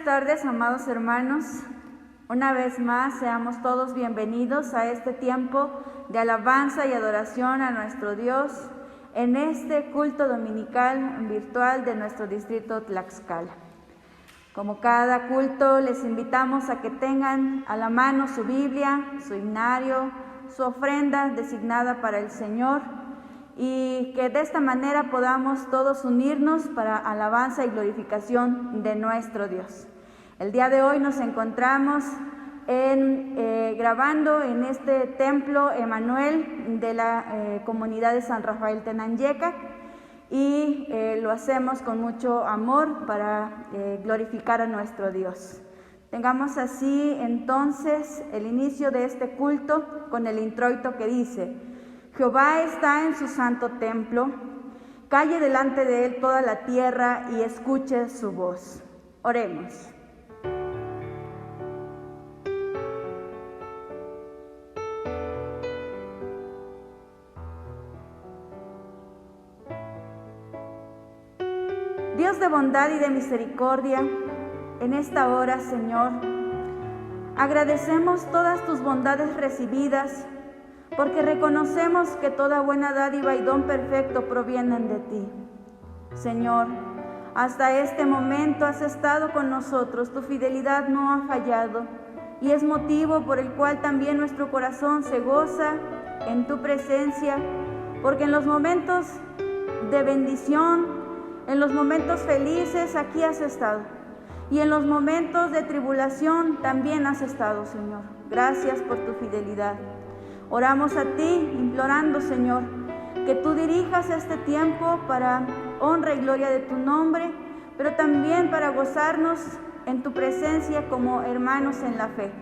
Buenas tardes, amados hermanos. Una vez más, seamos todos bienvenidos a este tiempo de alabanza y adoración a nuestro Dios en este culto dominical virtual de nuestro distrito Tlaxcala. Como cada culto, les invitamos a que tengan a la mano su Biblia, su himnario, su ofrenda designada para el Señor, y que de esta manera podamos todos unirnos para alabanza y glorificación de nuestro Dios. El día de hoy nos encontramos grabando en este templo Emanuel de la comunidad de San Rafael Tenanyecac, y lo hacemos con mucho amor para glorificar a nuestro Dios. Tengamos así entonces el inicio de este culto con el introito que dice: Jehová está en su santo templo, calle delante de él toda la tierra y escuche su voz. Oremos. Dios de bondad y de misericordia, en esta hora, Señor, agradecemos todas tus bondades recibidas, porque reconocemos que toda buena dádiva y don perfecto provienen de ti. Señor, hasta este momento has estado con nosotros, tu fidelidad no ha fallado, y es motivo por el cual también nuestro corazón se goza en tu presencia, porque en los momentos de bendición, en los momentos felices, aquí has estado, y en los momentos de tribulación también has estado, Señor. Gracias por tu fidelidad. Oramos a ti, implorando, Señor, que tú dirijas este tiempo para honra y gloria de tu nombre, pero también para gozarnos en tu presencia como hermanos en la fe.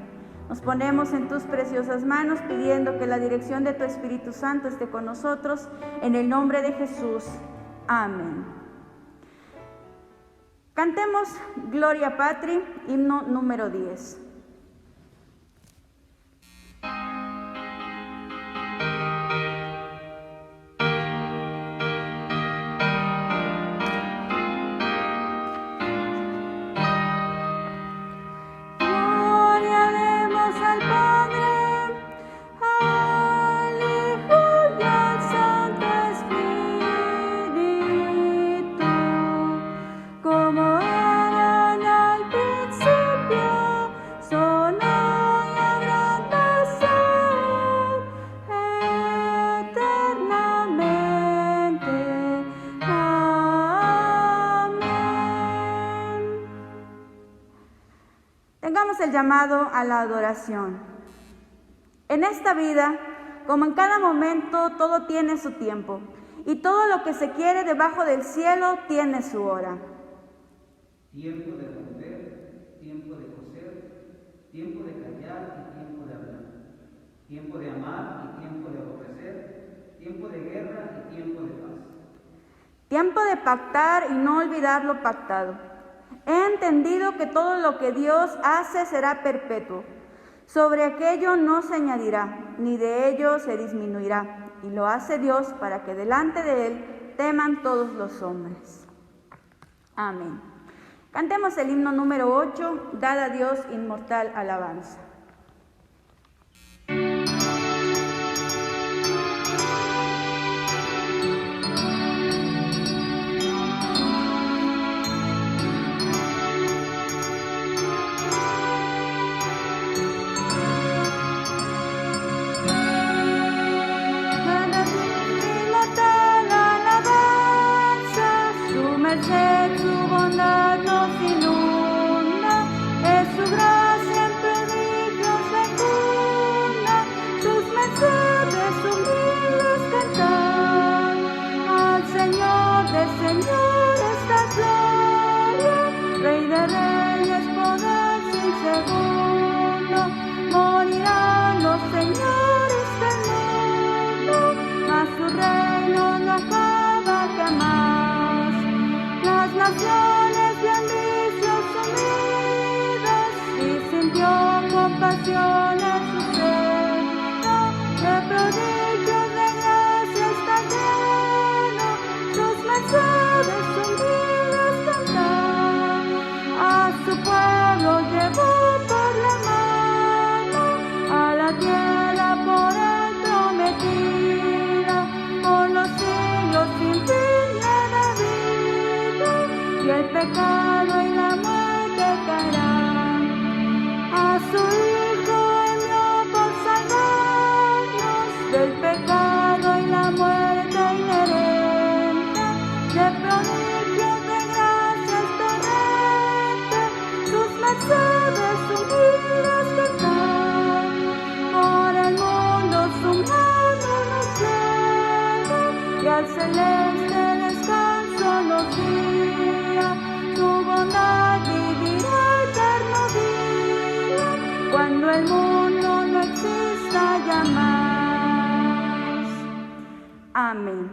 Nos ponemos en tus preciosas manos, pidiendo que la dirección de tu Espíritu Santo esté con nosotros, en el nombre de Jesús. Amén. Cantemos Gloria Patri, himno número 10. Tengamos el llamado a la adoración. En esta vida, como en cada momento, todo tiene su tiempo, y todo lo que se quiere debajo del cielo tiene su hora. Tiempo de romper, tiempo de coser, tiempo de callar y tiempo de hablar, tiempo de amar y tiempo de aborrecer, tiempo de guerra y tiempo de paz. Tiempo de pactar y no olvidar lo pactado. He entendido que todo lo que Dios hace será perpetuo. Sobre aquello no se añadirá, ni de ello se disminuirá. Y lo hace Dios para que delante de Él teman todos los hombres. Amén. Cantemos el himno número 8, Dad a Dios inmortal alabanza. Su bondad nos inunda, es su gracia en prodigios fecunda, sus mercedes humildes cantar. Al Señor de señores da gloria, Rey de reyes, poder sin segundo. Morirán los señores del mundo, mas su reino no acaba jamás. Las naciones bien vicios sumidas, y sintió compasión en su seno, de prodigios de gracia está lleno, sus mercedes humildes cantar. A pecado y la muerte caerán. A su Hijo envió por salvarnos del pecado y la muerte inherente, de prodigios de gracias torrente, sus mercedes unidas que caen, por el mundo su mano nos lleva, y al celeste descanso nos guía, su bondad vivirá eterno día, cuando el mundo no exista ya más. Amén.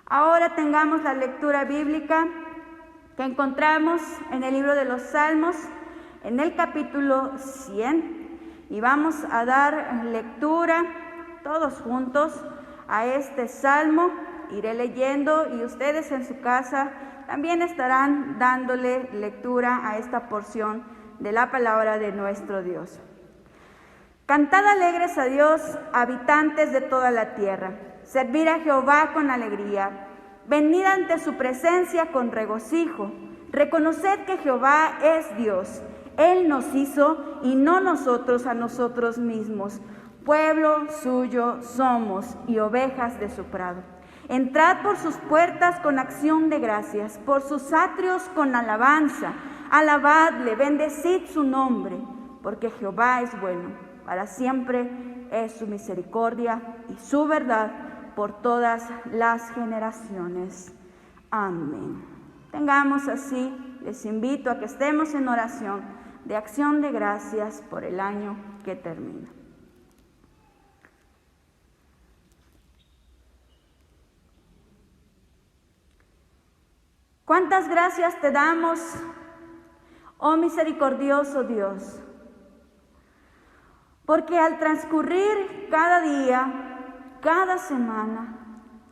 Ahora tengamos la lectura bíblica que encontramos en el libro de los Salmos, en el capítulo 100, y vamos a dar lectura todos juntos a este salmo. Iré leyendo y ustedes en su casa también estarán dándole lectura a esta porción de la palabra de nuestro Dios. Cantad alegres a Dios, habitantes de toda la tierra. Servir a Jehová con alegría. Venid ante su presencia con regocijo. Reconoced que Jehová es Dios. Él nos hizo y no nosotros a nosotros mismos. Pueblo suyo somos y ovejas de su prado. Entrad por sus puertas con acción de gracias, por sus atrios con alabanza. Alabadle, bendecid su nombre, porque Jehová es bueno. Para siempre es su misericordia y su verdad por todas las generaciones. Amén. Tengamos así, les invito a que estemos en oración de acción de gracias por el año que termina. ¿Cuántas gracias te damos, oh misericordioso Dios? Porque al transcurrir cada día, cada semana,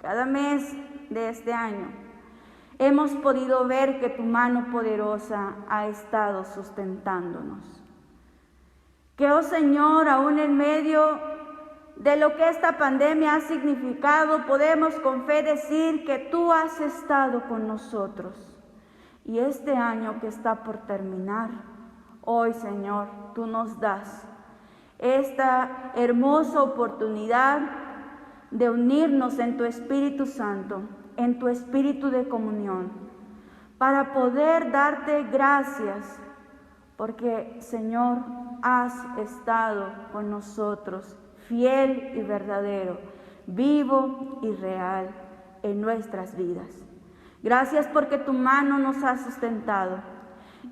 cada mes de este año, hemos podido ver que tu mano poderosa ha estado sustentándonos. Que, oh Señor, aún en medio de lo que esta pandemia ha significado, podemos con fe decir que tú has estado con nosotros. Y este año que está por terminar, hoy, Señor, tú nos das esta hermosa oportunidad de unirnos en tu Espíritu Santo, en tu espíritu de comunión, para poder darte gracias, porque, Señor, has estado con nosotros, fiel y verdadero, vivo y real en nuestras vidas. Gracias porque tu mano nos ha sustentado.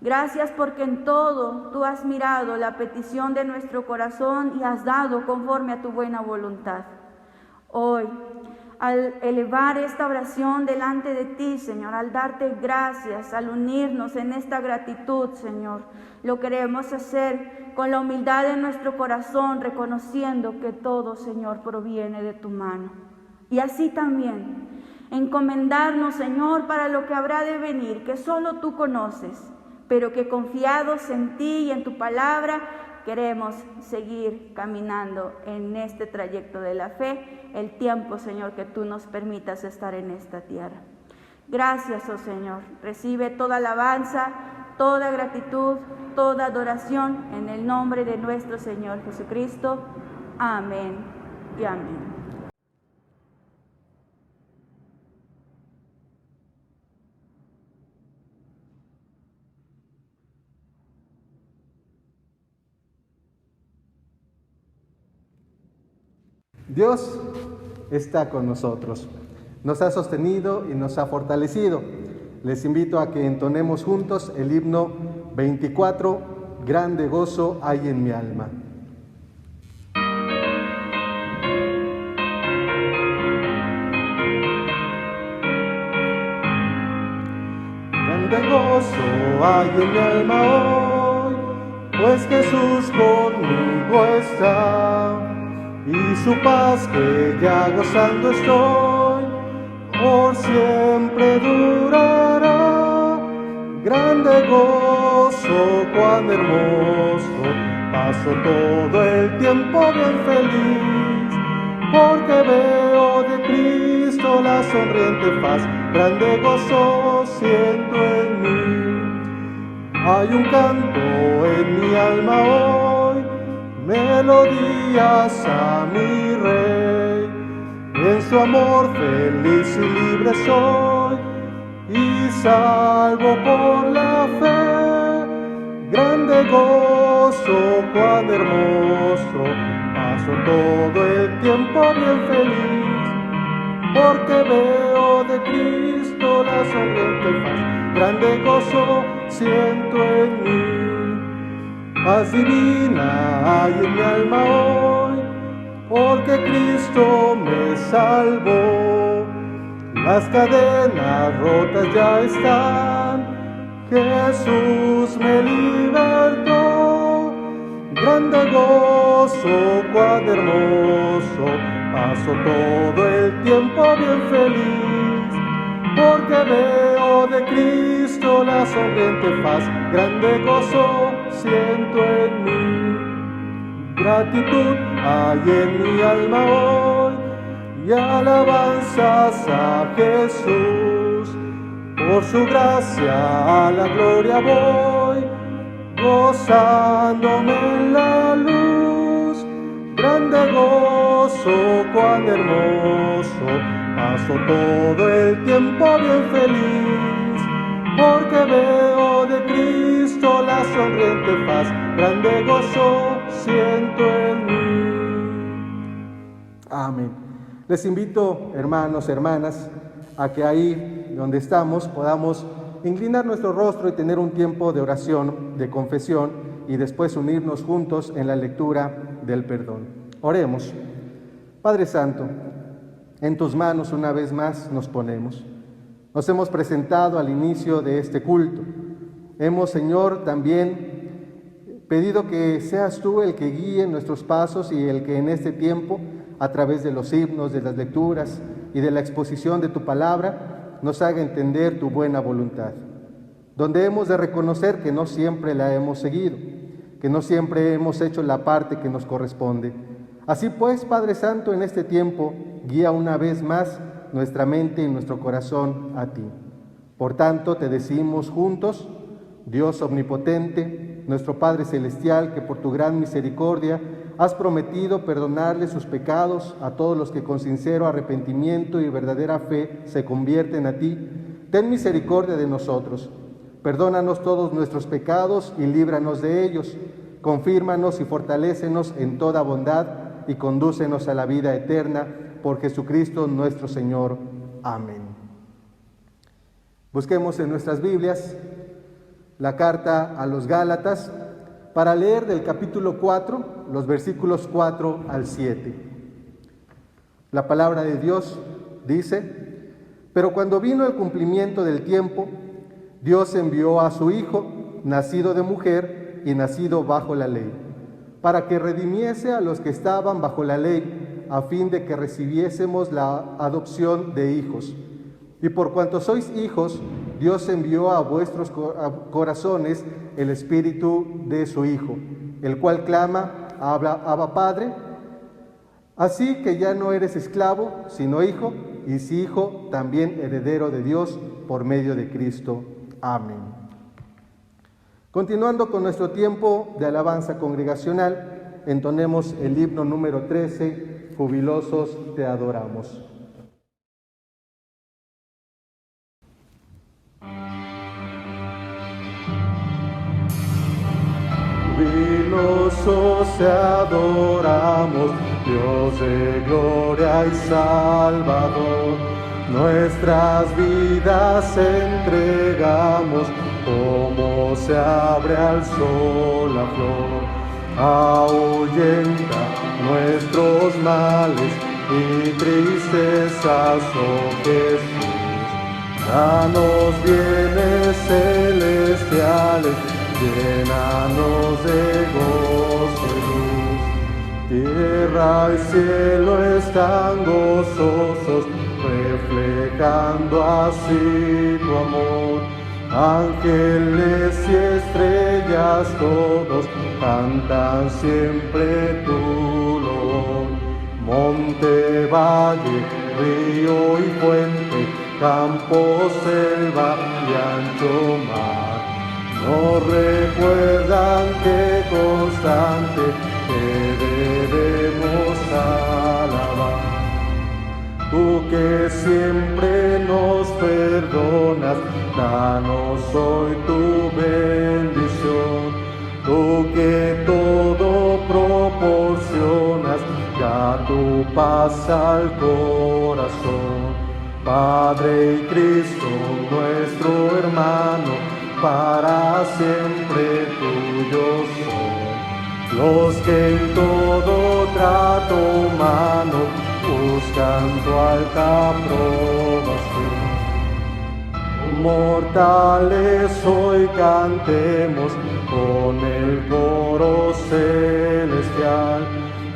Gracias porque en todo tú has mirado la petición de nuestro corazón y has dado conforme a tu buena voluntad. Hoy, al elevar esta oración delante de ti, Señor, al darte gracias, al unirnos en esta gratitud, Señor, lo queremos hacer con la humildad de nuestro corazón, reconociendo que todo, Señor, proviene de tu mano. Y así también, encomendarnos, Señor, para lo que habrá de venir, que solo tú conoces, pero que confiados en ti y en tu palabra, queremos seguir caminando en este trayecto de la fe, el tiempo, Señor, que tú nos permitas estar en esta tierra. Gracias, oh Señor. Recibe toda alabanza, toda gratitud, toda adoración en el nombre de nuestro Señor Jesucristo. Amén y amén. Dios está con nosotros, nos ha sostenido y nos ha fortalecido. Les invito a que entonemos juntos el himno 24, Grande gozo hay en mi alma. Grande gozo hay en mi alma hoy, pues Jesús conmigo está. Y su paz que ya gozando estoy, por siempre durará. Grande gozo, cuán hermoso, paso todo el tiempo bien feliz, porque veo de Cristo la sonriente faz, grande gozo siento en mí. Hay un canto en mi alma hoy, melodías a mi Rey. En su amor feliz y libre soy, y salvo por la fe. Grande gozo, cuán hermoso, paso todo el tiempo bien feliz, porque veo de Cristo la sonriente faz. Grande gozo siento en mí. Paz divina hay en mi alma hoy, porque Cristo me salvó. Las cadenas rotas ya están, Jesús me libertó. Grande gozo, cuán hermoso, paso todo el tiempo bien feliz, porque veo de Cristo la sonriente faz. Grande gozo siento en mí. Gratitud hay en mi alma hoy, y alabanzas a Jesús. Por su gracia a la gloria voy, gozándome en la luz. Grande gozo, cuán hermoso, paso todo el tiempo bien feliz, porque veo de Cristo la sonriente faz. Grande gozo siento en mí. Amén. Les invito, hermanos, hermanas, a que ahí donde estamos podamos inclinar nuestro rostro y tener un tiempo de oración, de confesión, y después unirnos juntos en la lectura del perdón. Oremos. Padre Santo, en tus manos una vez más nos ponemos. Nos hemos presentado al inicio de este culto. Hemos, Señor, también pedido que seas tú el que guíe nuestros pasos y el que en este tiempo, a través de los himnos, de las lecturas y de la exposición de tu palabra, nos haga entender tu buena voluntad, donde hemos de reconocer que no siempre la hemos seguido, que no siempre hemos hecho la parte que nos corresponde. Así pues, Padre Santo, en este tiempo, guía una vez más nuestra mente y nuestro corazón a ti. Por tanto, te decimos juntos, Dios omnipotente, nuestro Padre celestial, que por tu gran misericordia has prometido perdonarle sus pecados a todos los que con sincero arrepentimiento y verdadera fe se convierten a ti. Ten misericordia de nosotros. Perdónanos todos nuestros pecados y líbranos de ellos. Confírmanos y fortalécenos en toda bondad y condúcenos a la vida eterna por Jesucristo nuestro Señor. Amén. Busquemos en nuestras Biblias la carta a los Gálatas para leer del capítulo 4, los versículos 4 al 7. La palabra de Dios dice: pero cuando vino el cumplimiento del tiempo, Dios envió a su Hijo, nacido de mujer y nacido bajo la ley, para que redimiese a los que estaban bajo la ley, a fin de que recibiésemos la adopción de hijos. Y por cuanto sois hijos, Dios envió a vuestros corazones el Espíritu de su Hijo, el cual clama: Abba, Padre. Así que ya no eres esclavo, sino hijo, y si hijo, también heredero de Dios por medio de Cristo. Amén. Continuando con nuestro tiempo de alabanza congregacional, entonemos el himno número 13, Jubilosos te adoramos. Jubilosos te adoramos, Dios de gloria y Salvador. Nuestras vidas entregamos, como se abre al sol la flor. Ahuyenta nuestros males y tristezas, oh Jesús. Danos bienes celestiales, llénanos de gozo y luz. Tierra y cielo están gozosos, reflejando así tu amor. Ángeles y estrellas todos cantan siempre tu loor. Monte, valle, río y fuente, campo, selva y ancho mar, nos recuerdan que constante te debemos alabar. Tú que siempre nos perdonas, danos hoy tu bendición. Tú que todo proporcionas, da tu paz al corazón. Padre y Cristo, nuestro hermano, para siempre tuyos son. Los que en todo trato humano buscan tu alta aprobación. Mortales hoy cantemos con el coro celestial,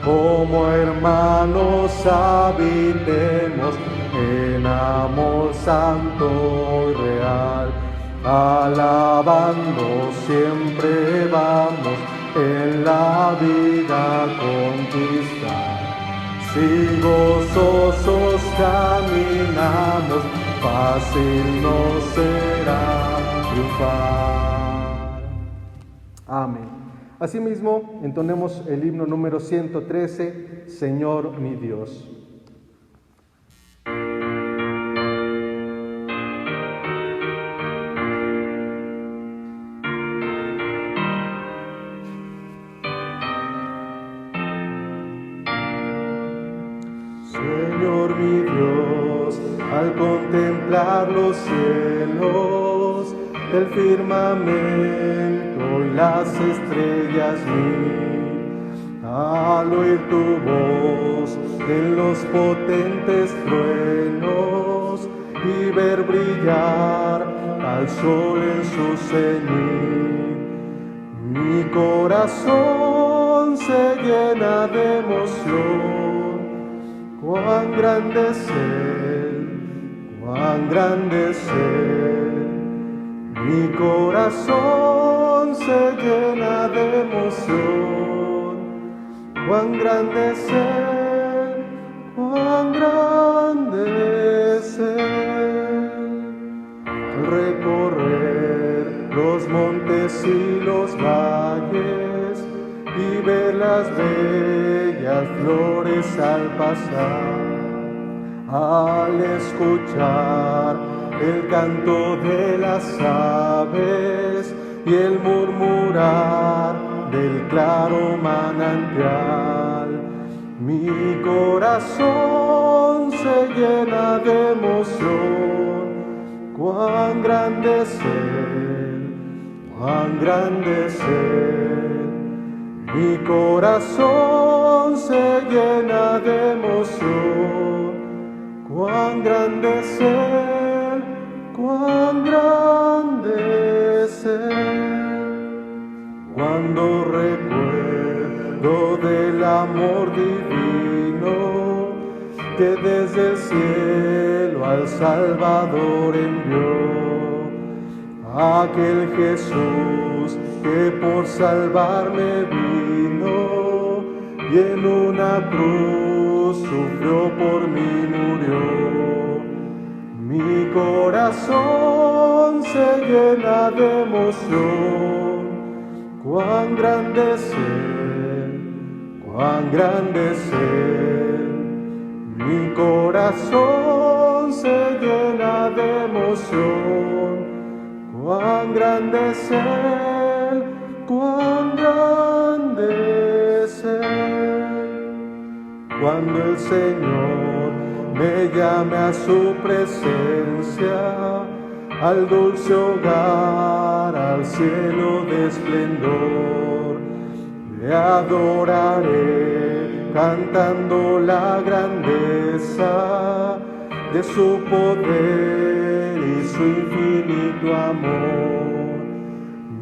como hermanos habitemos en amor santo y real, alabando siempre vamos en la vida conquistar. Si gozosos caminamos, fácil nos será triunfar. Amén. Asimismo, entonemos el himno número 113, Señor mi Dios. Señor mi Dios, al contemplar los cielos, el firmamento y las estrellas vi, al oír tu voz en los potentes truenos y ver brillar al sol en su cenit, mi corazón se llena de emoción. Cuán grande es Él, cuán grande es Él. Mi corazón se llena de emoción. Cuán grande es Él, cuán grande es Él. Al recorrer los montes y los valles y ver las bellas flores al pasar, al escuchar el canto de las aves y el murmurar del claro manantial, mi corazón se llena de emoción. Cuán grande es Él, cuán grande es Él. Mi corazón se llena de emoción. Cuán grande es Él, cuán grande es Él. Cuando recuerdo del amor divino que desde el cielo al Salvador envió, aquel Jesús que por salvarme vino y en una cruz sufrió por mí, murió. Mi corazón se llena de emoción. Cuán grande es Él, cuán grande es Él. Mi corazón se llena de emoción. Cuán grande es Él, cuán grande es Él. Cuando el Señor me llame a su presencia, al dulce hogar, al cielo de esplendor, le adoraré cantando la grandeza de su poder y su infinito amor.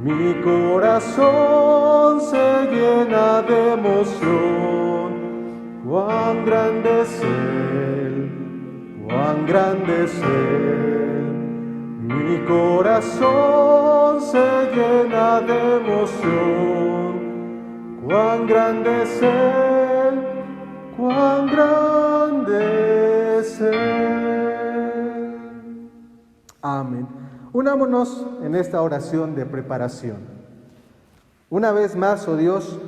Mi corazón se llena de emoción. Cuán grande es Él, cuán grande es Él. Mi corazón se llena de emoción. Cuán grande es Él, cuán grande es Él. Amén. Unámonos en esta oración de preparación. Una vez más, oh Dios,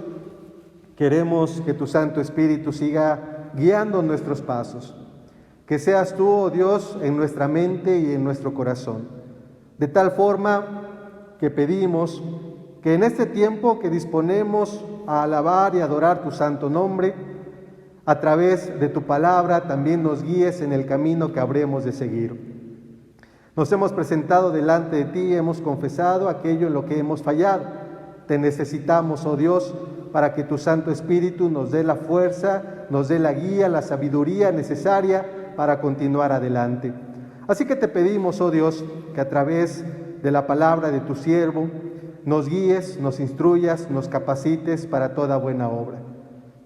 queremos que tu Santo Espíritu siga guiando nuestros pasos. Que seas tú, oh Dios, en nuestra mente y en nuestro corazón. De tal forma que pedimos que en este tiempo que disponemos a alabar y adorar tu santo nombre, a través de tu palabra también nos guíes en el camino que habremos de seguir. Nos hemos presentado delante de ti y hemos confesado aquello en lo que hemos fallado. Te necesitamos, oh Dios, para que tu Santo Espíritu nos dé la fuerza, nos dé la guía, la sabiduría necesaria para continuar adelante. Así que te pedimos, oh Dios, que a través de la palabra de tu siervo nos guíes, nos instruyas, nos capacites para toda buena obra,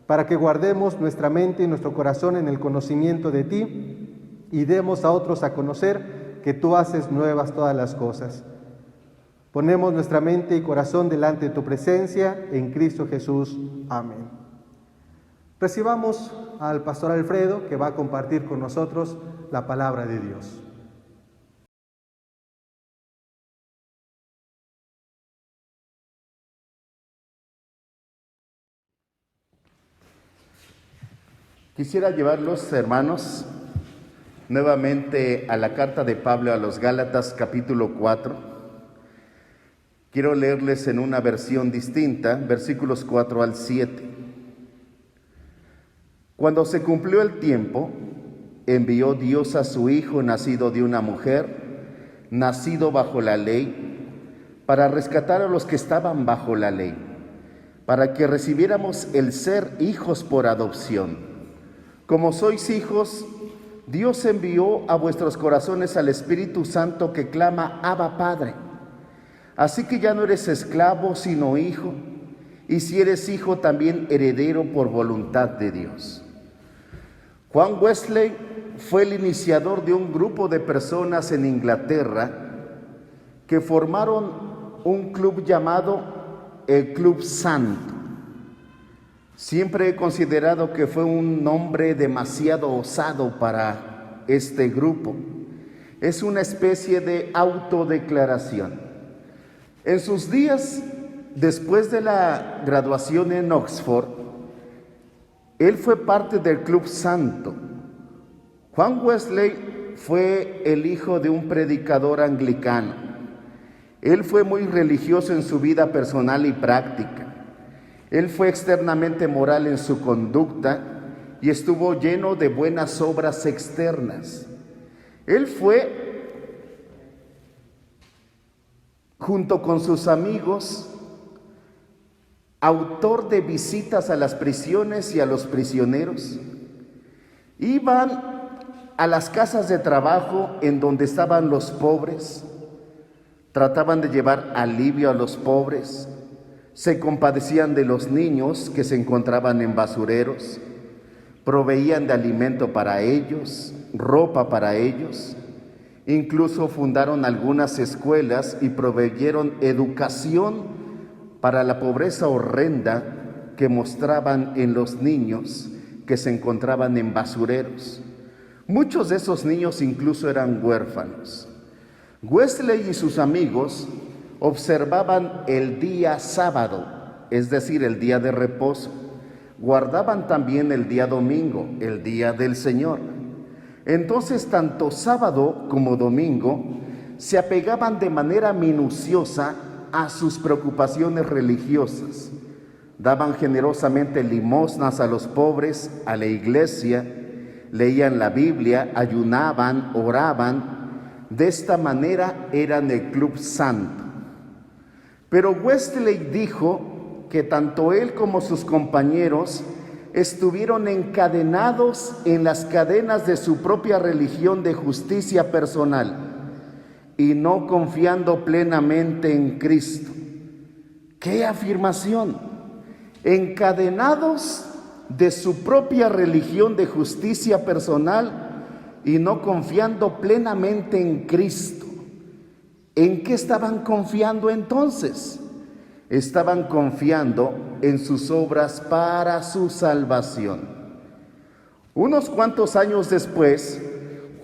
para que guardemos nuestra mente y nuestro corazón en el conocimiento de ti y demos a otros a conocer que tú haces nuevas todas las cosas. Ponemos nuestra mente y corazón delante de tu presencia, en Cristo Jesús. Amén. Recibamos al pastor Alfredo, que va a compartir con nosotros la palabra de Dios. Quisiera llevarlos, hermanos, nuevamente a la carta de Pablo a los Gálatas, capítulo 4. Quiero leerles en una versión distinta, versículos 4 al 7. Cuando se cumplió el tiempo, envió Dios a su Hijo, nacido de una mujer, nacido bajo la ley, para rescatar a los que estaban bajo la ley, para que recibiéramos el ser hijos por adopción. Como sois hijos, Dios envió a vuestros corazones al Espíritu Santo que clama, Abba, Padre. Así que ya no eres esclavo, sino hijo, y si eres hijo, también heredero por voluntad de Dios. Juan Wesley fue el iniciador de un grupo de personas en Inglaterra que formaron un club llamado el Club Santo. Siempre he considerado que fue un nombre demasiado osado para este grupo. Es una especie de autodeclaración. En sus días, después de la graduación en Oxford, él fue parte del Club Santo. Juan Wesley fue el hijo de un predicador anglicano. Él fue muy religioso en su vida personal y práctica. Él fue externamente moral en su conducta y estuvo lleno de buenas obras externas. Él fue, junto con sus amigos, autor de visitas a las prisiones y a los prisioneros. Iban a las casas de trabajo en donde estaban los pobres, trataban de llevar alivio a los pobres, se compadecían de los niños que se encontraban en basureros, proveían de alimento para ellos, ropa para ellos. Incluso fundaron algunas escuelas y proveyeron educación para la pobreza horrenda que mostraban en los niños que se encontraban en basureros. Muchos de esos niños incluso eran huérfanos. Wesley y sus amigos observaban el día sábado, es decir, el día de reposo. Guardaban también el día domingo, el día del Señor. Entonces, tanto sábado como domingo se apegaban de manera minuciosa a sus preocupaciones religiosas. Daban generosamente limosnas a los pobres, a la iglesia, leían la Biblia, ayunaban, oraban. De esta manera eran el Club Santo. Pero Wesley dijo que tanto él como sus compañeros estuvieron encadenados en las cadenas de su propia religión de justicia personal y no confiando plenamente en Cristo. ¡Qué afirmación! Encadenados de su propia religión de justicia personal y no confiando plenamente en Cristo. ¿En qué estaban confiando entonces? Estaban confiando en sus obras para su salvación. Unos cuantos años después,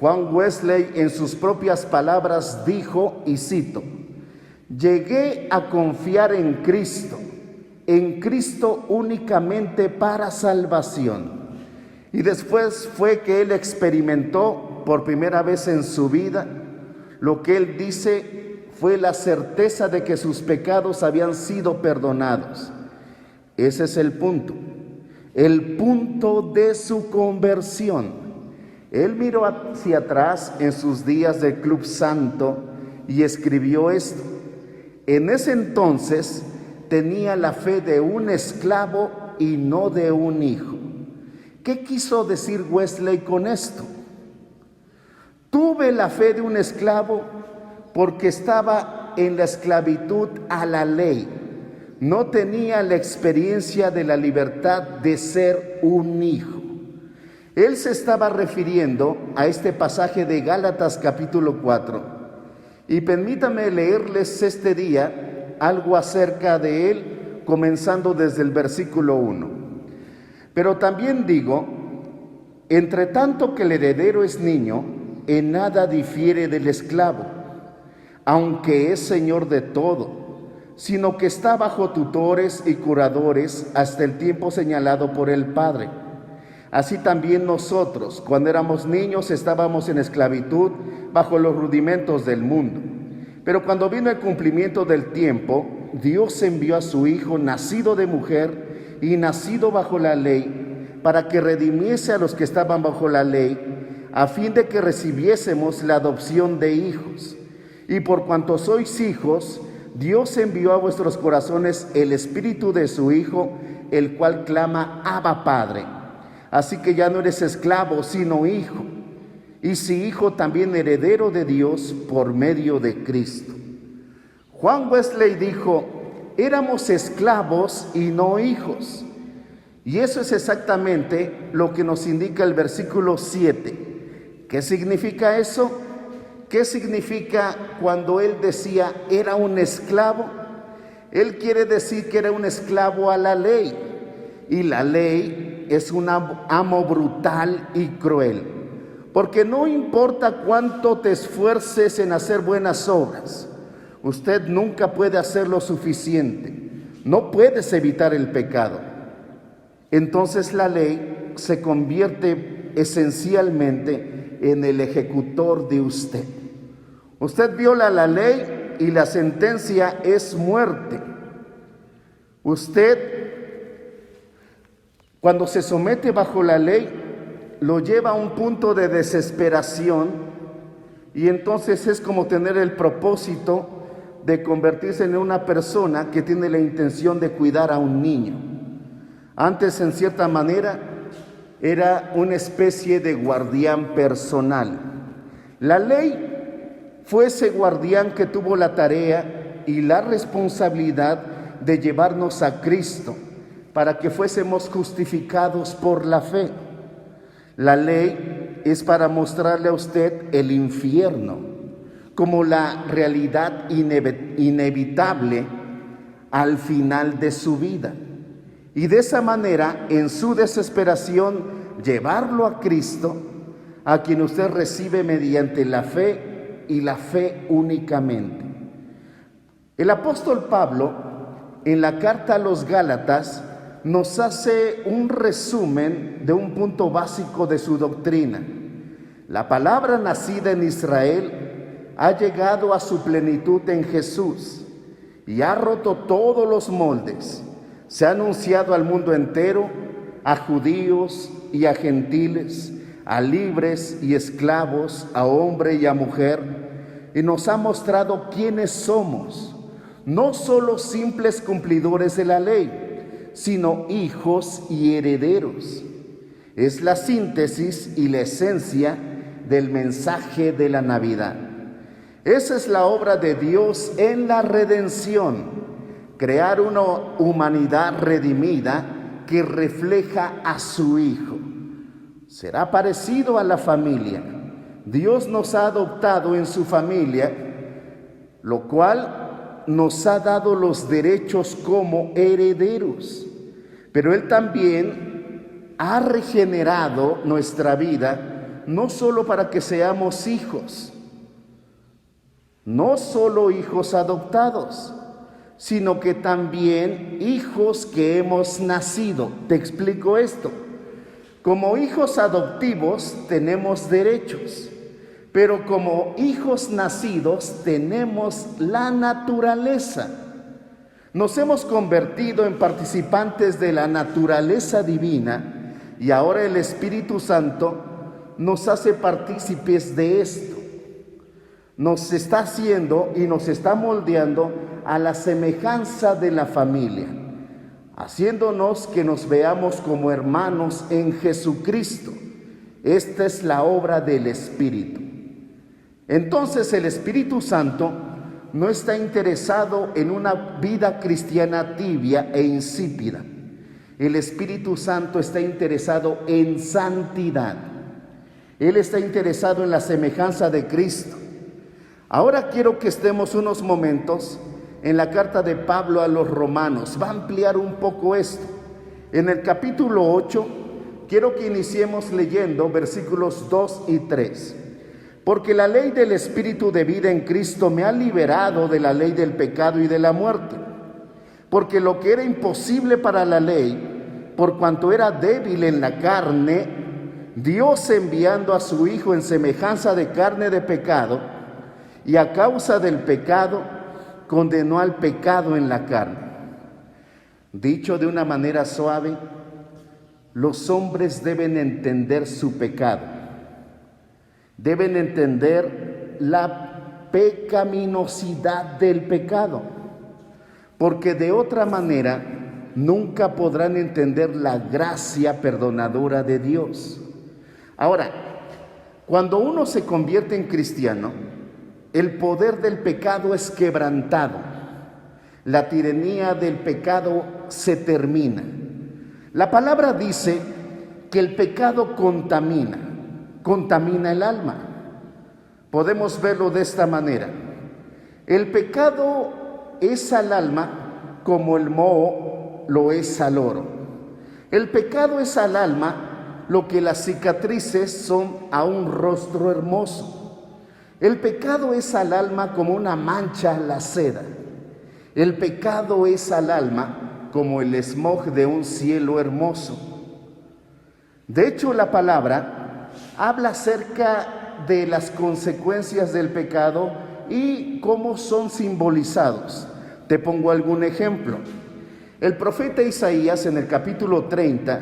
Juan Wesley en sus propias palabras dijo, y cito, llegué a confiar en Cristo únicamente para salvación. Y después fue que él experimentó por primera vez en su vida lo que él dice fue la certeza de que sus pecados habían sido perdonados. Ese es el punto de su conversión. Él miró hacia atrás en sus días de Club Santo y escribió esto. En ese entonces tenía la fe de un esclavo y no de un hijo. ¿Qué quiso decir Wesley con esto? Tuve la fe de un esclavo porque estaba en la esclavitud a la ley. No tenía la experiencia de la libertad de ser un hijo. Él se estaba refiriendo a este pasaje de Gálatas capítulo 4. Y permítame leerles este día algo acerca de él, comenzando desde el versículo 1. Pero también digo, entre tanto que el heredero es niño, en nada difiere del esclavo, aunque es señor de todo, sino que está bajo tutores y curadores hasta el tiempo señalado por el Padre. Así también nosotros, cuando éramos niños, estábamos en esclavitud bajo los rudimentos del mundo. Pero cuando vino el cumplimiento del tiempo, Dios envió a su Hijo, nacido de mujer y nacido bajo la ley, para que redimiese a los que estaban bajo la ley, a fin de que recibiésemos la adopción de hijos. Y por cuanto sois hijos, Dios envió a vuestros corazones el Espíritu de su Hijo, el cual clama, Abba, Padre. Así que ya no eres esclavo, sino hijo. Y si hijo, también heredero de Dios por medio de Cristo. Juan Wesley dijo, éramos esclavos y no hijos. Y eso es exactamente lo que nos indica el versículo 7. ¿Qué significa eso? ¿Qué significa cuando él decía era un esclavo? Él quiere decir que era un esclavo a la ley. Y la ley es un amo brutal y cruel, porque no importa cuánto te esfuerces en hacer buenas obras, usted nunca puede hacer lo suficiente, no puedes evitar el pecado. Entonces la ley se convierte esencialmente en el ejecutor de usted. Usted viola la ley y la sentencia es muerte. Usted, cuando se somete bajo la ley, lo lleva a un punto de desesperación y entonces es como tener el propósito de convertirse en una persona que tiene la intención de cuidar a un niño. Antes, en cierta manera, era una especie de guardián personal. La ley fue ese guardián que tuvo la tarea y la responsabilidad de llevarnos a Cristo, para que fuésemos justificados por la fe. La ley es para mostrarle a usted el infierno como la realidad inevitable al final de su vida. Y de esa manera, en su desesperación, llevarlo a Cristo, a quien usted recibe mediante la fe y la fe únicamente. El apóstol Pablo, en la carta a los Gálatas, nos hace un resumen de un punto básico de su doctrina. La palabra nacida en Israel ha llegado a su plenitud en Jesús y ha roto todos los moldes. Se ha anunciado al mundo entero, a judíos y a gentiles, a libres y esclavos, a hombre y a mujer, y nos ha mostrado quiénes somos, no solo simples cumplidores de la ley, sino hijos y herederos. Es la síntesis y la esencia del mensaje de la Navidad. Esa es la obra de Dios en la redención, crear una humanidad redimida que refleja a su Hijo. Será parecido a la familia. Dios nos ha adoptado en su familia, lo cual nos ha dado los derechos como herederos, pero Él también ha regenerado nuestra vida no solo para que seamos hijos, no solo hijos adoptados, sino que también hijos que hemos nacido. Te explico esto. Como hijos adoptivos tenemos derechos, pero como hijos nacidos tenemos la naturaleza. Nos hemos convertido en participantes de la naturaleza divina y ahora el Espíritu Santo nos hace partícipes de esto. Nos está haciendo y nos está moldeando a la semejanza de la familia, haciéndonos que nos veamos como hermanos en Jesucristo. Esta es la obra del Espíritu. Entonces el Espíritu Santo no está interesado en una vida cristiana tibia e insípida. El Espíritu Santo está interesado en santidad. Él está interesado en la semejanza de Cristo. Ahora quiero que estemos unos momentos en la carta de Pablo a los Romanos. Va a ampliar un poco esto. En el capítulo 8, quiero que iniciemos leyendo versículos 2 y 3. Porque la ley del Espíritu de vida en Cristo me ha liberado de la ley del pecado y de la muerte. Porque lo que era imposible para la ley, por cuanto era débil en la carne, Dios enviando a su Hijo en semejanza de carne de pecado, y a causa del pecado, condenó al pecado en la carne. Dicho de una manera suave, los hombres deben entender su pecado. Deben entender la pecaminosidad del pecado, porque de otra manera nunca podrán entender la gracia perdonadora de Dios. Ahora, cuando uno se convierte en cristiano, el poder del pecado es quebrantado. La tiranía del pecado se termina. La palabra dice que el pecado contamina el alma. Podemos verlo de esta manera. El pecado es al alma como el moho lo es al oro. El pecado es al alma lo que las cicatrices son a un rostro hermoso. El pecado es al alma como una mancha a la seda. El pecado es al alma como el smog de un cielo hermoso. De hecho, la palabra habla acerca de las consecuencias del pecado y cómo son simbolizados. Te pongo algún ejemplo. El profeta Isaías en el capítulo 30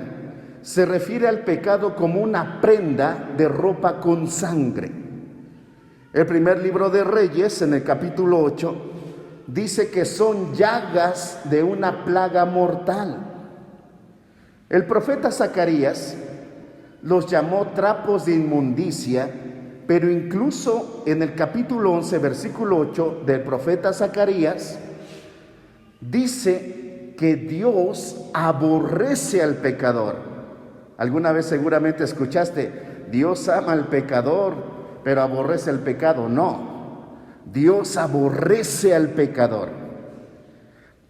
se refiere al pecado como una prenda de ropa con sangre. El primer libro de Reyes, en el capítulo 8, dice que son llagas de una plaga mortal. El profeta Zacarías los llamó trapos de inmundicia, pero incluso en el capítulo 11, versículo 8 del profeta Zacarías, dice que Dios aborrece al pecador. Alguna vez seguramente escuchaste, Dios ama al pecador, pero aborrece el pecado. No, Dios aborrece al pecador.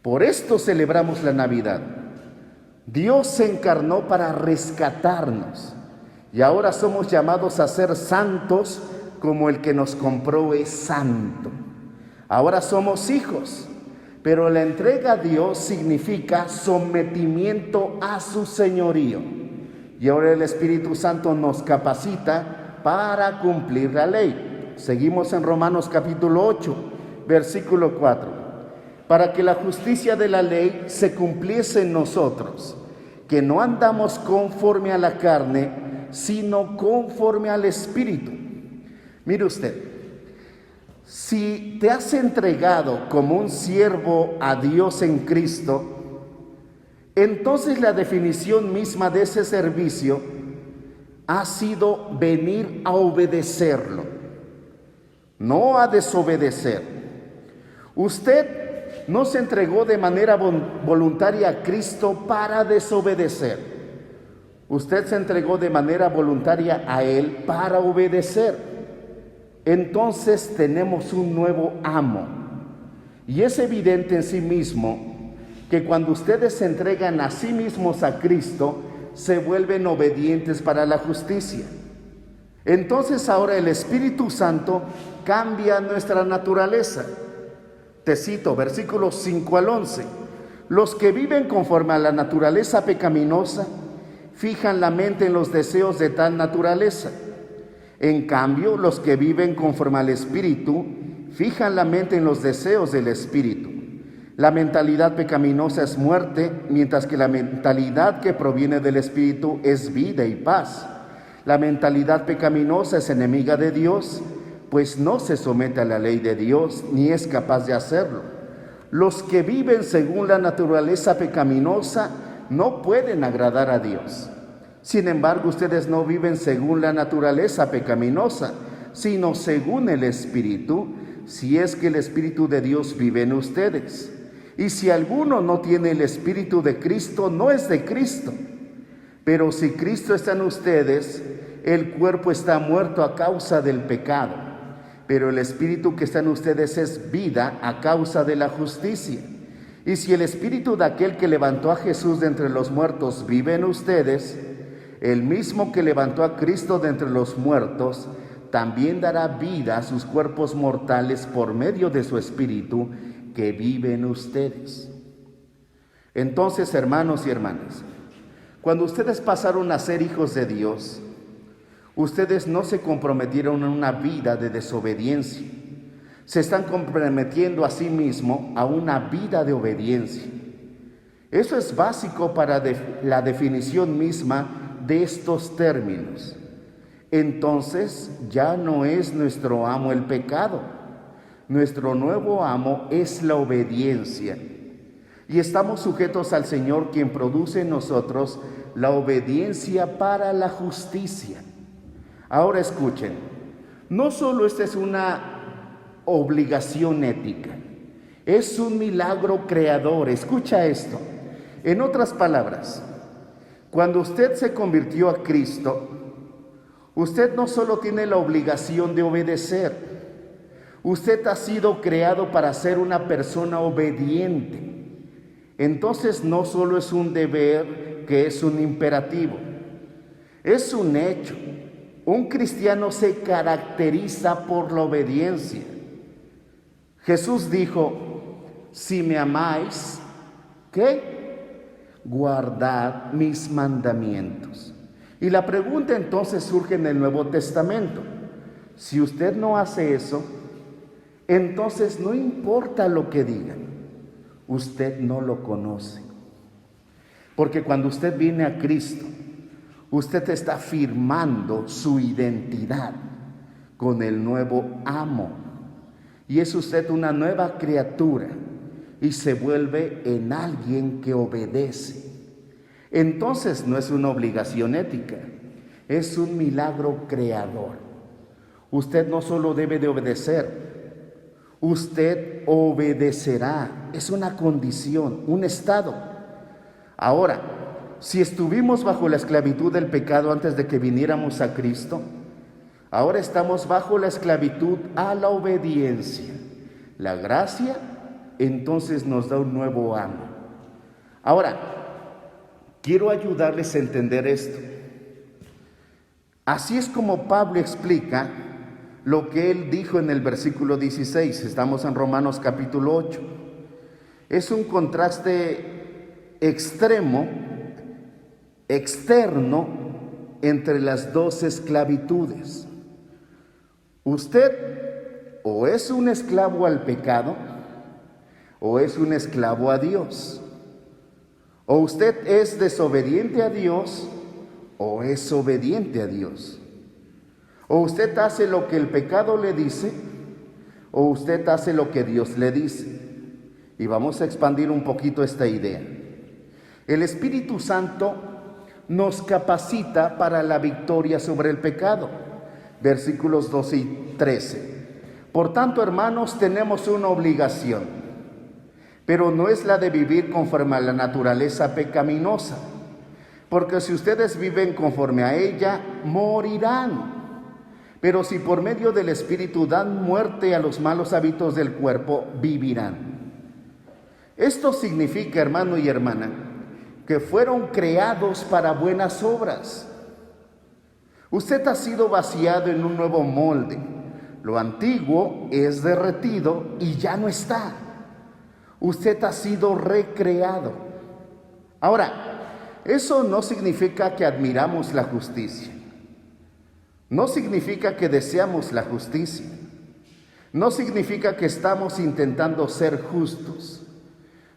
Por esto celebramos la Navidad. Dios se encarnó para rescatarnos y ahora somos llamados a ser santos como el que nos compró es santo. Ahora somos hijos, pero la entrega a Dios significa sometimiento a su señorío. Y ahora el Espíritu Santo nos capacita para cumplir la ley. Seguimos en Romanos capítulo 8, versículo 4. Para que la justicia de la ley se cumpliese en nosotros, que no andamos conforme a la carne, sino conforme al Espíritu. Mire usted, si te has entregado como un siervo a Dios en Cristo, entonces la definición misma de ese servicio ha sido venir a obedecerlo, no a desobedecer. Usted no se entregó de manera voluntaria a Cristo para desobedecer. Usted se entregó de manera voluntaria a Él para obedecer. Entonces tenemos un nuevo amo. Y es evidente en sí mismo que cuando ustedes se entregan a sí mismos a Cristo, se vuelven obedientes para la justicia. Entonces ahora el Espíritu Santo cambia nuestra naturaleza. Te cito versículos 5 al 11. Los que viven conforme a la naturaleza pecaminosa fijan la mente en los deseos de tal naturaleza. En cambio, los que viven conforme al Espíritu fijan la mente en los deseos del Espíritu. La mentalidad pecaminosa es muerte, mientras que la mentalidad que proviene del Espíritu es vida y paz. La mentalidad pecaminosa es enemiga de Dios, pues no se somete a la ley de Dios, ni es capaz de hacerlo. Los que viven según la naturaleza pecaminosa no pueden agradar a Dios. Sin embargo, ustedes no viven según la naturaleza pecaminosa, sino según el Espíritu, si es que el Espíritu de Dios vive en ustedes. Y si alguno no tiene el Espíritu de Cristo, no es de Cristo. Pero si Cristo está en ustedes, el cuerpo está muerto a causa del pecado, pero el Espíritu que está en ustedes es vida a causa de la justicia. Y si el Espíritu de aquel que levantó a Jesús de entre los muertos vive en ustedes, el mismo que levantó a Cristo de entre los muertos, también dará vida a sus cuerpos mortales por medio de su Espíritu que vive en ustedes. Entonces, hermanos y hermanas, cuando ustedes pasaron a ser hijos de Dios, ustedes no se comprometieron en una vida de desobediencia. Se están comprometiendo a sí mismos a una vida de obediencia. Eso es básico para la definición misma de estos términos. Entonces ya no es nuestro amo el pecado. Nuestro nuevo amo es la obediencia. Y estamos sujetos al Señor, quien produce en nosotros la obediencia para la justicia. Ahora escuchen, no solo esta es una obligación ética, es un milagro creador. Escucha esto. En otras palabras, cuando usted se convirtió a Cristo, usted no solo tiene la obligación de obedecer, usted ha sido creado para ser una persona obediente. Entonces no solo es un deber, que es un imperativo, es un hecho. Un cristiano se caracteriza por la obediencia. Jesús dijo: si me amáis, ¿qué? Guardad mis mandamientos. Y la pregunta entonces surge en el Nuevo Testamento. Si usted no hace eso, entonces no importa lo que digan, usted no lo conoce. Porque cuando usted viene a Cristo, usted está firmando su identidad con el nuevo amo. Y es usted una nueva criatura y se vuelve en alguien que obedece. Entonces no es una obligación ética, es un milagro creador. Usted no solo debe de obedecer, usted obedecerá. Es una condición, un estado. Ahora, si estuvimos bajo la esclavitud del pecado antes de que viniéramos a Cristo, ahora estamos bajo la esclavitud a la obediencia. La gracia entonces nos da un nuevo amo. Ahora, quiero ayudarles a entender esto. Así es como Pablo explica lo que él dijo en el versículo 16. Estamos en Romanos capítulo 8. Es un contraste extremo, externo, entre las dos esclavitudes. Usted o es un esclavo al pecado o es un esclavo a Dios. O usted es desobediente a Dios o es obediente a Dios. O usted hace lo que el pecado le dice o usted hace lo que Dios le dice. Y vamos a expandir un poquito esta idea. El Espíritu Santo nos capacita para la victoria sobre el pecado. Versículos 12 y 13. Por tanto, hermanos, tenemos una obligación, pero no es la de vivir conforme a la naturaleza pecaminosa, porque si ustedes viven conforme a ella, morirán. Pero si por medio del Espíritu dan muerte a los malos hábitos del cuerpo, vivirán. Esto significa, hermano y hermana, que fueron creados para buenas obras. Usted ha sido vaciado en un nuevo molde. Lo antiguo es derretido y ya no está. Usted ha sido recreado. Ahora, eso no significa que admiramos la justicia. No significa que deseamos la justicia. No significa que estamos intentando ser justos.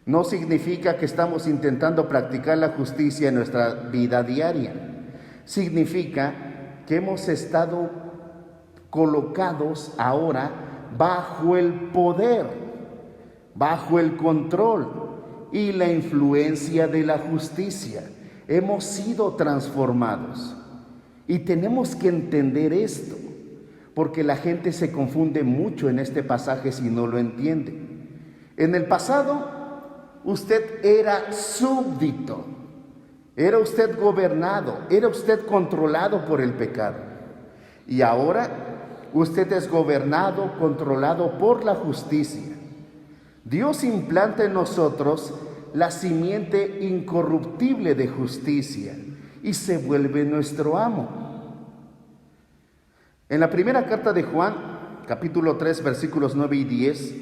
No significa que estamos intentando practicar la justicia en nuestra vida diaria. Significa que hemos estado colocados ahora bajo el poder, bajo el control y la influencia de la justicia. Hemos sido transformados y tenemos que entender esto, porque la gente se confunde mucho en este pasaje si no lo entiende. En el pasado, usted era súbdito, era usted gobernado, era usted controlado por el pecado. Y ahora, usted es gobernado, controlado por la justicia. Dios implanta en nosotros la simiente incorruptible de justicia y se vuelve nuestro amo. En la primera carta de Juan, capítulo 3, versículos 9 y 10,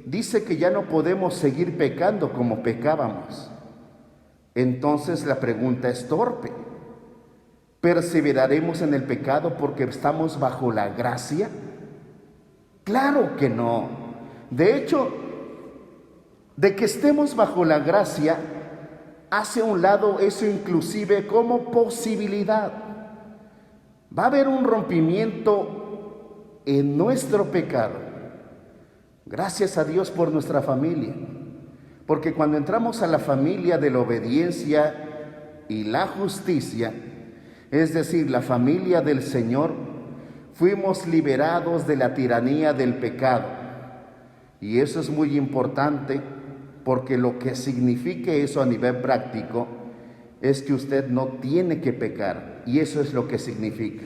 dice que ya no podemos seguir pecando como pecábamos. Entonces la pregunta es torpe. ¿Perseveraremos en el pecado porque estamos bajo la gracia? Claro que no. De hecho, de que estemos bajo la gracia, hace a un lado eso inclusive como posibilidad. Va a haber un rompimiento en nuestro pecado. Gracias a Dios por nuestra familia, porque cuando entramos a la familia de la obediencia y la justicia, es decir, la familia del Señor, fuimos liberados de la tiranía del pecado. Y eso es muy importante, porque lo que signifique eso a nivel práctico es que usted no tiene que pecar, y eso es lo que significa.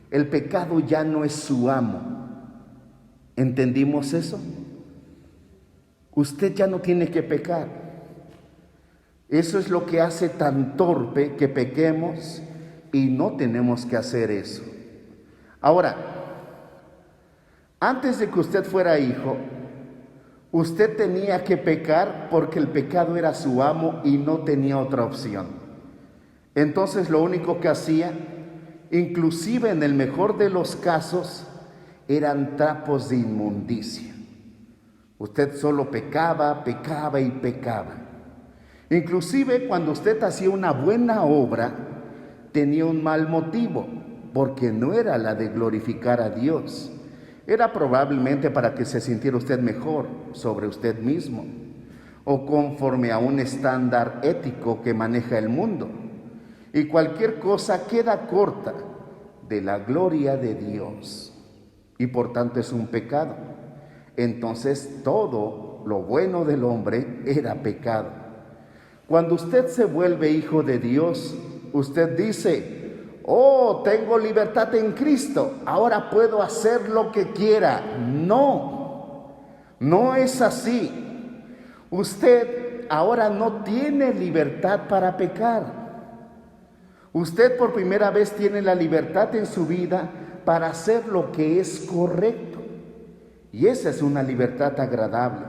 El pecado ya no es su amo. ¿Entendimos eso? Usted ya no tiene que pecar. Eso es lo que hace tan torpe que pequemos, y no tenemos que hacer eso. Ahora, antes de que usted fuera hijo, usted tenía que pecar porque el pecado era su amo y no tenía otra opción. Entonces lo único que hacía, inclusive en el mejor de los casos, eran trapos de inmundicia. Usted solo pecaba, pecaba y pecaba. Inclusive cuando usted hacía una buena obra, tenía un mal motivo, porque no era la de glorificar a Dios. Era probablemente para que se sintiera usted mejor sobre usted mismo, o conforme a un estándar ético que maneja el mundo. Y cualquier cosa queda corta de la gloria de Dios, y por tanto es un pecado. Entonces todo lo bueno del hombre era pecado. Cuando usted se vuelve hijo de Dios, usted dice: oh, tengo libertad en Cristo, ahora puedo hacer lo que quiera. No, no es así. Usted ahora no tiene libertad para pecar. Usted por primera vez tiene la libertad en su vida para hacer lo que es correcto. Y esa es una libertad agradable.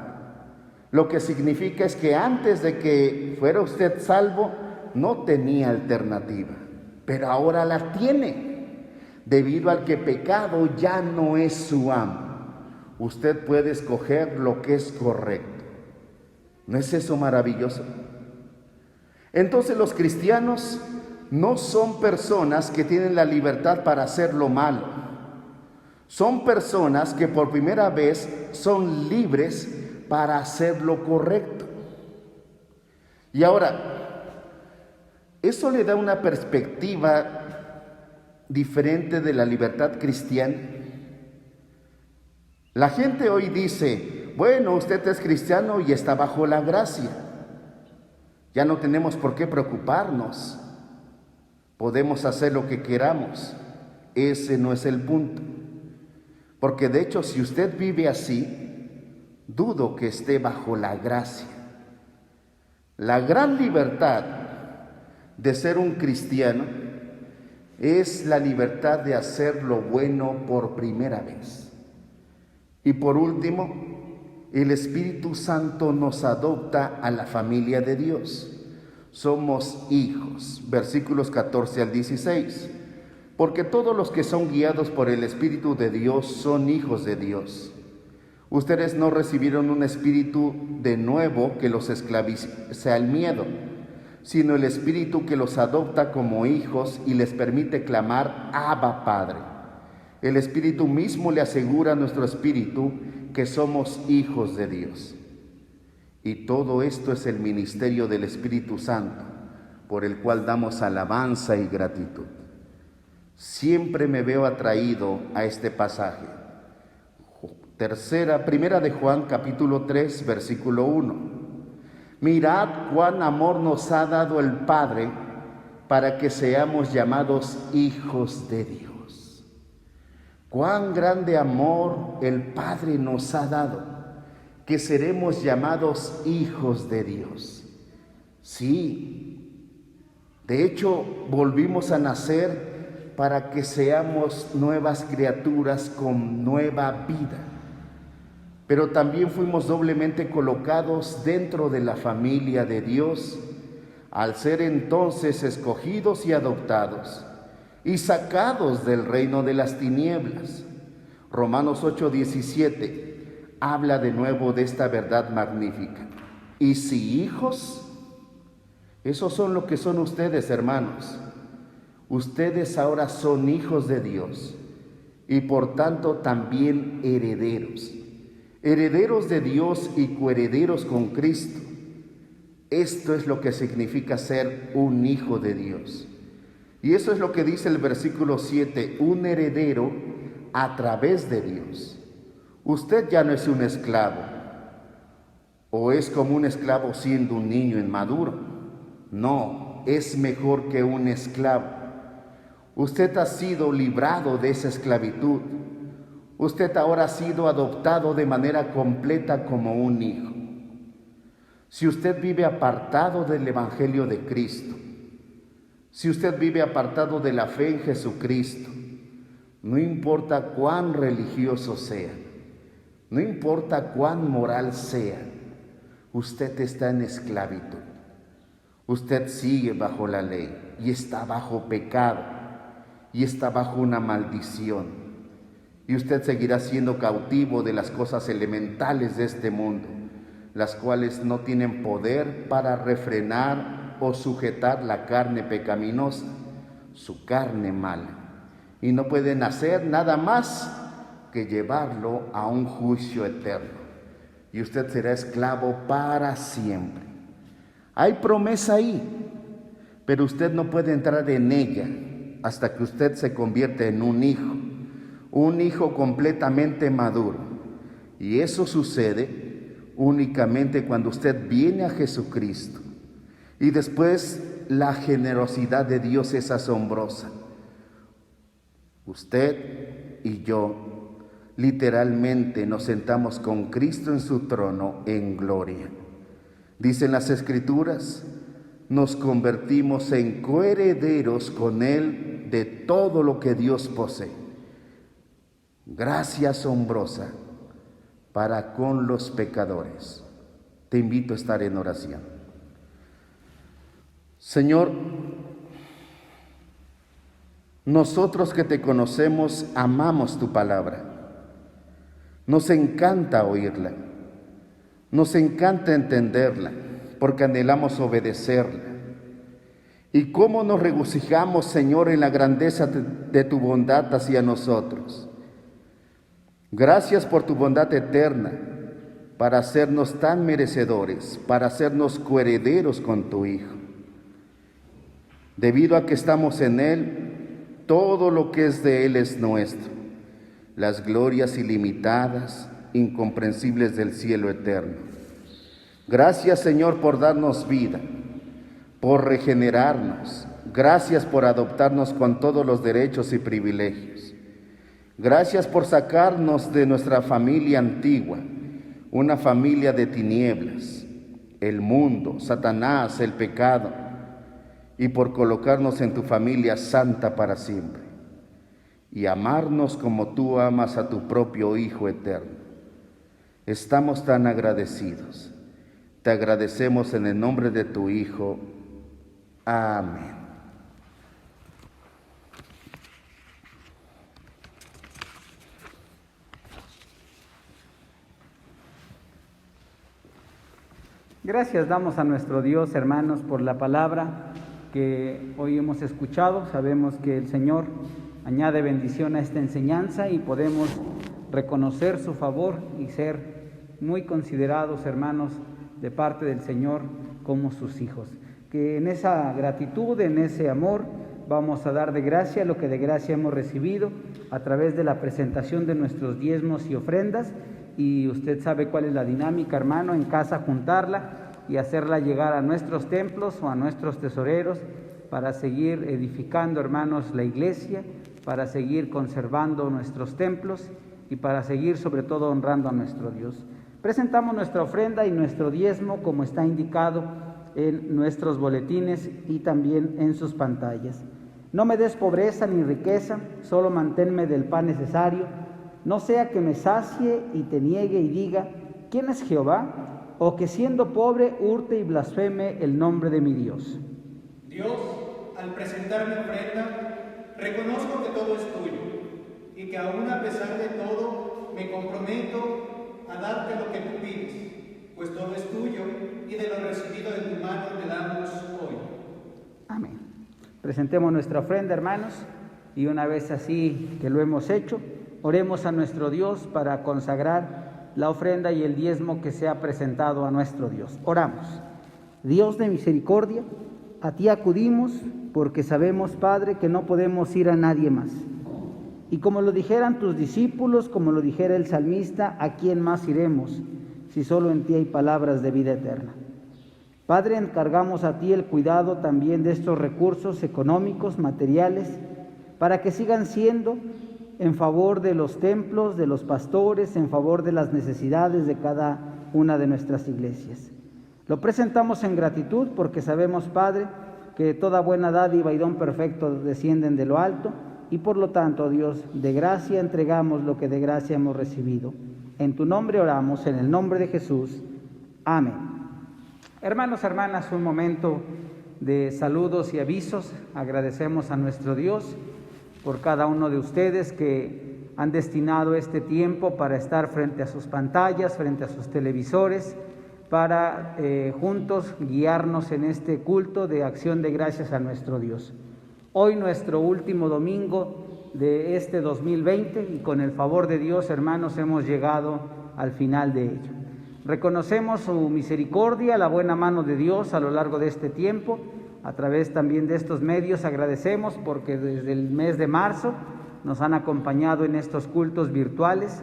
Lo que significa es que antes de que fuera usted salvo, no tenía alternativa, pero ahora la tiene, debido al que pecado ya no es su amo. Usted puede escoger lo que es correcto. ¿No es eso maravilloso? Entonces los cristianos no son personas que tienen la libertad para hacer lo malo. Son personas que por primera vez son libres para hacer lo correcto. Y ahora, eso le da una perspectiva diferente de la libertad cristiana. La gente hoy dice: bueno, usted es cristiano y está bajo la gracia. Ya no tenemos por qué preocuparnos. Podemos hacer lo que queramos. Ese no es el punto. Porque de hecho, si usted vive así, dudo que esté bajo la gracia. La gran libertad de ser un cristiano es la libertad de hacer lo bueno por primera vez. Y por último, el Espíritu Santo nos adopta a la familia de Dios. Somos hijos, versículos 14 al 16. Porque todos los que son guiados por el Espíritu de Dios son hijos de Dios. Ustedes no recibieron un espíritu de nuevo que los esclavice al miedo, sino el Espíritu que los adopta como hijos y les permite clamar, Abba, Padre. El Espíritu mismo le asegura a nuestro espíritu que somos hijos de Dios. Y todo esto es el ministerio del Espíritu Santo, por el cual damos alabanza y gratitud. Siempre me veo atraído a este pasaje. Primera de Juan, capítulo 3, versículo 1. Mirad cuán amor nos ha dado el Padre para que seamos llamados hijos de Dios. Cuán grande amor el Padre nos ha dado, que seremos llamados hijos de Dios. Sí, de hecho, volvimos a nacer para que seamos nuevas criaturas con nueva vida. Pero también fuimos doblemente colocados dentro de la familia de Dios, al ser entonces escogidos y adoptados, y sacados del reino de las tinieblas. Romanos 8:17 habla de nuevo de esta verdad magnífica. Y si hijos, esos son lo que son ustedes, hermanos. Ustedes ahora son hijos de Dios, y por tanto también herederos. Herederos de Dios y coherederos con Cristo. Esto es lo que significa ser un hijo de Dios. Y eso es lo que dice el versículo 7, un heredero a través de Dios. Usted ya no es un esclavo, o es como un esclavo siendo un niño inmaduro. No, es mejor que un esclavo. Usted ha sido librado de esa esclavitud. Usted ahora ha sido adoptado de manera completa como un hijo. Si usted vive apartado del Evangelio de Cristo, si usted vive apartado de la fe en Jesucristo, no importa cuán religioso sea, no importa cuán moral sea, usted está en esclavitud. Usted sigue bajo la ley y está bajo pecado y está bajo una maldición. Y usted seguirá siendo cautivo de las cosas elementales de este mundo, las cuales no tienen poder para refrenar o sujetar la carne pecaminosa, su carne mala, y no pueden hacer nada más que llevarlo a un juicio eterno, y usted será esclavo para siempre. Hay promesa ahí, pero usted no puede entrar en ella hasta que usted se convierte en un hijo completamente maduro. Y eso sucede únicamente cuando usted viene a Jesucristo. Y después la generosidad de Dios es asombrosa. Usted y yo literalmente nos sentamos con Cristo en su trono en gloria. Dicen las Escrituras, nos convertimos en coherederos con Él de todo lo que Dios posee. Gracia asombrosa para con los pecadores. Te invito a estar en oración. Señor, nosotros que te conocemos amamos tu palabra. Nos encanta oírla. Nos encanta entenderla porque anhelamos obedecerla. Y cómo nos regocijamos, Señor, en la grandeza de tu bondad hacia nosotros. Gracias por tu bondad eterna para hacernos tan merecedores, para hacernos coherederos con tu Hijo. Debido a que estamos en Él, todo lo que es de Él es nuestro. Las glorias ilimitadas, incomprensibles del cielo eterno. Gracias, Señor, por darnos vida, por regenerarnos. Gracias por adoptarnos con todos los derechos y privilegios. Gracias por sacarnos de nuestra familia antigua, una familia de tinieblas, el mundo, Satanás, el pecado, y por colocarnos en tu familia santa para siempre, y amarnos como tú amas a tu propio Hijo eterno. Estamos tan agradecidos. Te agradecemos en el nombre de tu Hijo. Amén. Gracias damos a nuestro Dios, hermanos, por la palabra que hoy hemos escuchado. Sabemos que el Señor añade bendición a esta enseñanza y podemos reconocer su favor y ser muy considerados, hermanos, de parte del Señor como sus hijos. Que en esa gratitud, en ese amor, vamos a dar de gracia lo que de gracia hemos recibido a través de la presentación de nuestros diezmos y ofrendas. Y usted sabe cuál es la dinámica, hermano, en casa juntarla y hacerla llegar a nuestros templos o a nuestros tesoreros para seguir edificando, hermanos, la iglesia, para seguir conservando nuestros templos y para seguir sobre todo honrando a nuestro Dios. Presentamos nuestra ofrenda y nuestro diezmo como está indicado en nuestros boletines y también en sus pantallas. No me des pobreza ni riqueza, solo manténme del pan necesario, no sea que me sacie y te niegue y diga, ¿quién es Jehová? O que siendo pobre hurte y blasfeme el nombre de mi Dios. Dios, al presentar mi ofrenda, reconozco que todo es tuyo y que aún a pesar de todo me comprometo a darte lo que tú pides, pues todo es tuyo y de lo recibido de tu mano te damos hoy. Amén. Presentemos nuestra ofrenda, hermanos, y una vez así que lo hemos hecho, oremos a nuestro Dios para consagrar la ofrenda y el diezmo que se ha presentado a nuestro Dios. Oramos. Dios de misericordia, a ti acudimos porque sabemos, Padre, que no podemos ir a nadie más. Y como lo dijeran tus discípulos, como lo dijera el salmista, ¿a quién más iremos si solo en ti hay palabras de vida eterna? Padre, encargamos a ti el cuidado también de estos recursos económicos, materiales, para que sigan siendo en favor de los templos, de los pastores, en favor de las necesidades de cada una de nuestras iglesias. Lo presentamos en gratitud porque sabemos, Padre, que toda buena dádiva y don perfecto descienden de lo alto y por lo tanto, Dios, de gracia entregamos lo que de gracia hemos recibido. En tu nombre oramos, en el nombre de Jesús. Amén. Hermanos, hermanas, un momento de saludos y avisos. Agradecemos a nuestro Dios por cada uno de ustedes que han destinado este tiempo para estar frente a sus pantallas, frente a sus televisores, para juntos guiarnos en este culto de acción de gracias a nuestro Dios. Hoy nuestro último domingo de este 2020 y con el favor de Dios, hermanos, hemos llegado al final de ello. Reconocemos su misericordia, la buena mano de Dios a lo largo de este tiempo. A través también de estos medios agradecemos porque desde el mes de marzo nos han acompañado en estos cultos virtuales.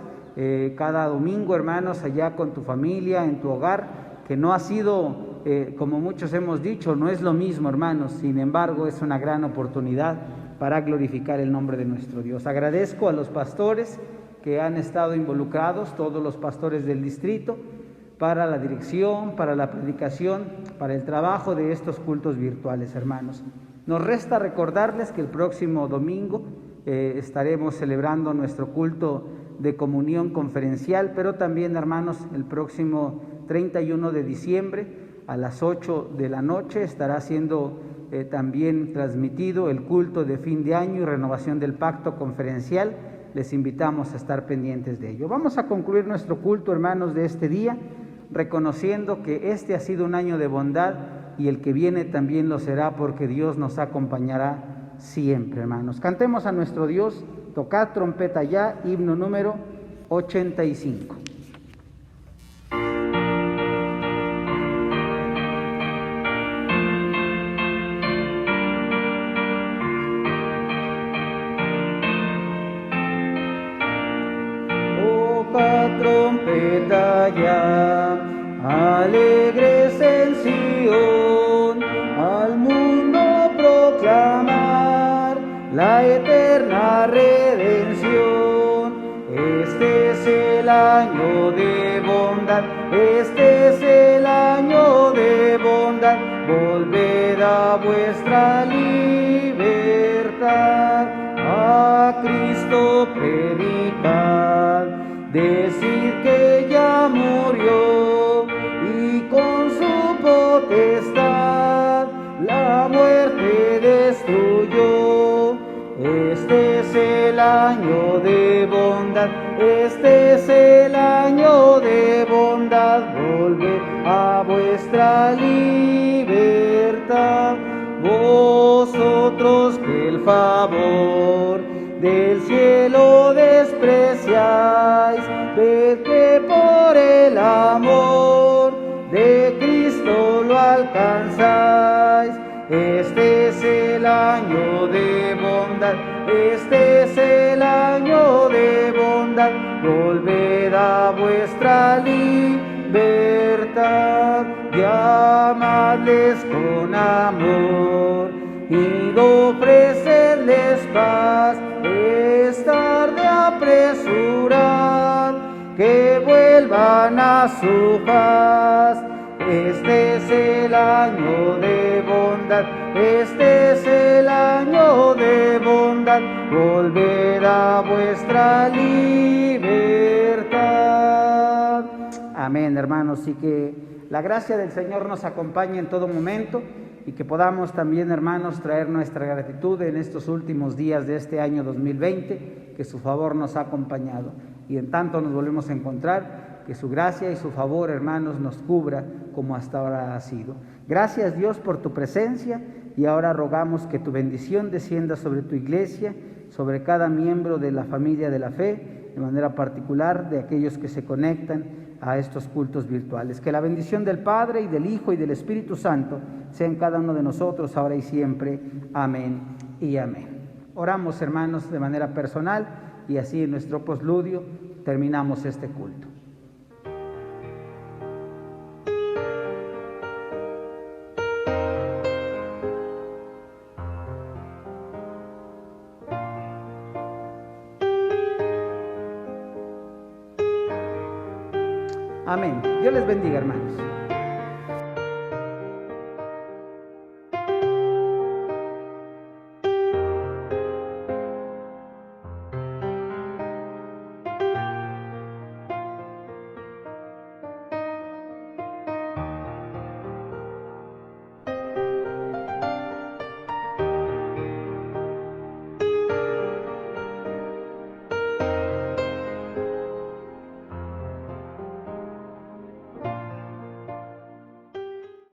Cada domingo, hermanos, allá con tu familia, en tu hogar, que no ha sido, como muchos hemos dicho, no es lo mismo, hermanos. Sin embargo, es una gran oportunidad para glorificar el nombre de nuestro Dios. Agradezco a los pastores que han estado involucrados, todos los pastores del distrito, para la dirección, para la predicación, para el trabajo de estos cultos virtuales, hermanos. Nos resta recordarles que el próximo domingo estaremos celebrando nuestro culto de comunión conferencial, pero también, hermanos, el próximo 31 de diciembre a las 8 de la noche estará siendo también transmitido el culto de fin de año y renovación del pacto conferencial. Les invitamos a estar pendientes de ello. Vamos a concluir nuestro culto, hermanos, de este día, reconociendo que este ha sido un año de bondad y el que viene también lo será porque Dios nos acompañará siempre, hermanos. Cantemos a nuestro Dios, tocad trompeta ya, himno número 85. Trompeta ya, alegres en Sion, al mundo proclamar la eterna redención. Este es el año de bondad, este es el año de bondad. bondad, volved a vuestra libertad. A Cristo predicad, decid que ya murió y con su potestad la muerte destruyó. Este es el año de bondad, este es el año de bondad, volved a vuestra libertad. Vosotros que el favor del cielo despreciáis, ved que por el amor de Cristo lo alcanzáis. Este es el año de bondad, este es el año de bondad, volved a vuestra libertad. Llamadles con amor y ofrecerles paz, es tarde apresurar que vuelvan a su paz. Este es el año de bondad, este es el año de bondad, volved a vuestra libertad. Amén, hermanos, y que la gracia del Señor nos acompañe en todo momento y que podamos también, hermanos, traer nuestra gratitud en estos últimos días de este año 2020, que su favor nos ha acompañado. Y en tanto nos volvemos a encontrar, que su gracia y su favor, hermanos, nos cubra como hasta ahora ha sido. Gracias, Dios, por tu presencia, y ahora rogamos que tu bendición descienda sobre tu iglesia, sobre cada miembro de la familia de la fe, de manera particular de aquellos que se conectan a estos cultos virtuales. Que la bendición del Padre y del Hijo y del Espíritu Santo sea en cada uno de nosotros, ahora y siempre. Amén y amén. Oramos, hermanos, de manera personal, y así en nuestro postludio terminamos este culto. Amén. Dios les bendiga, hermanos.